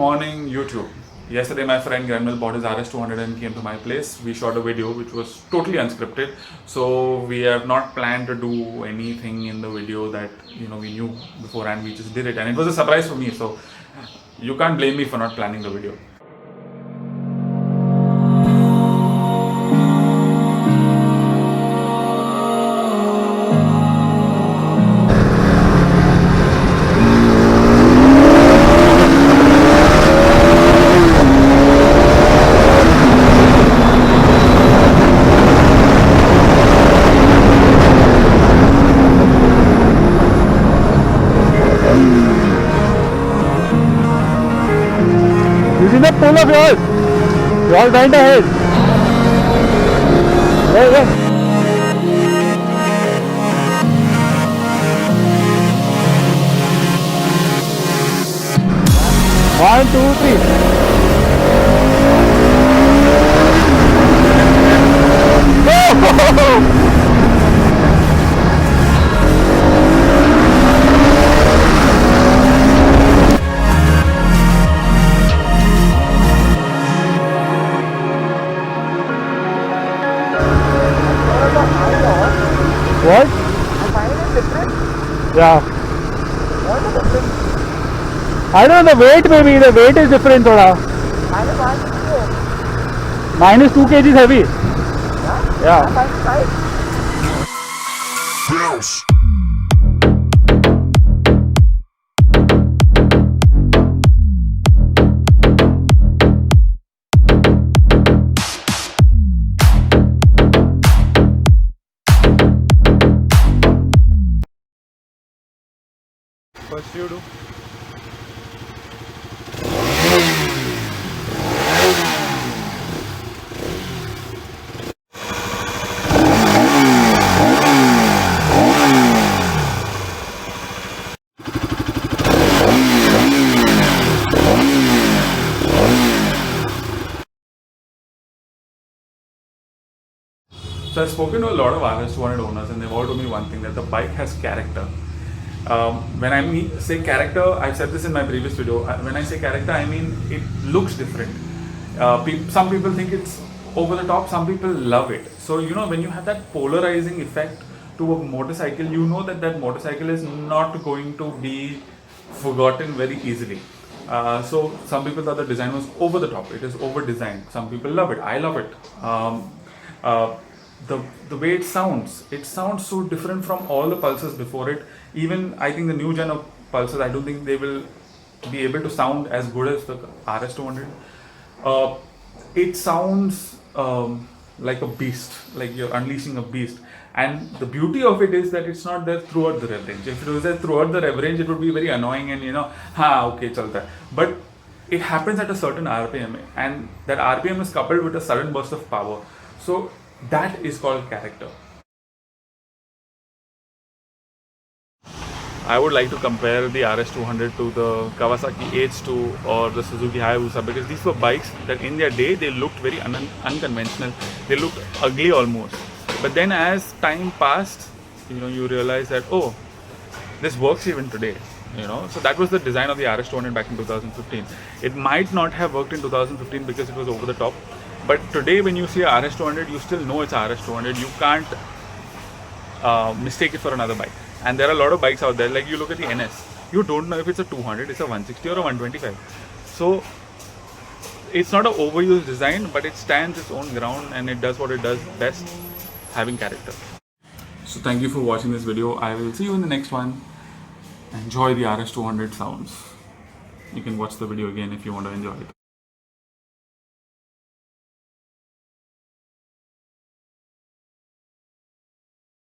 morning YouTube. Yesterday my friend Granville bought his RS200 and came to my place. We shot a video which was totally unscripted. So we have not planned to do anything in the video that we knew beforehand. We just did it and it was a surprise for me. So you can't blame me for not planning the video. Using the pull of yours, you all went ahead. Hey. 1, 2, 3. Go! What? I find it different. Yeah. What is different? I don't know, the weight maybe, the weight is different thoda. Minus 2 kg heavy. Yeah? Yeah. I find it light. First you do. So I've spoken to a lot of RS200 owners and they've all told me one thing, that the bike has character. When I say character, I've said this in my previous video, when I say character, I mean it looks different. Some people think it's over the top, some people love it. So when you have that polarizing effect to a motorcycle, you know that motorcycle is not going to be forgotten very easily. So some people thought the design was over the top, it is over designed. Some people love it, I love it. The way it sounds so different from all the Pulsars before it. Even I think the new gen of Pulsars, I don't think they will be able to sound as good as the RS200. It sounds like a beast, like you're unleashing a beast. And the beauty of it is that it's not there throughout the rev range. If it was there throughout the rev range, it would be very annoying and okay, chalta. But it happens at a certain RPM, and that RPM is coupled with a sudden burst of power. So that is called character. I would like to compare the RS200 to the Kawasaki H2 or the Suzuki Hayabusa, because these were bikes that in their day they looked very unconventional. They looked ugly almost. But then as time passed, you realize that, oh, this works even today. So that was the design of the RS200 back in 2015. It might not have worked in 2015 because it was over the top. But today when you see a RS200, you still know it's a RS200. You can't mistake it for another bike. And there are a lot of bikes out there, like you look at the NS. You don't know if it's a 200, it's a 160 or a 125. So it's not an overused design, but it stands its own ground and it does what it does best, having character. So thank you for watching this video. I will see you in the next one. Enjoy the RS200 sounds. You can watch the video again if you want to enjoy it.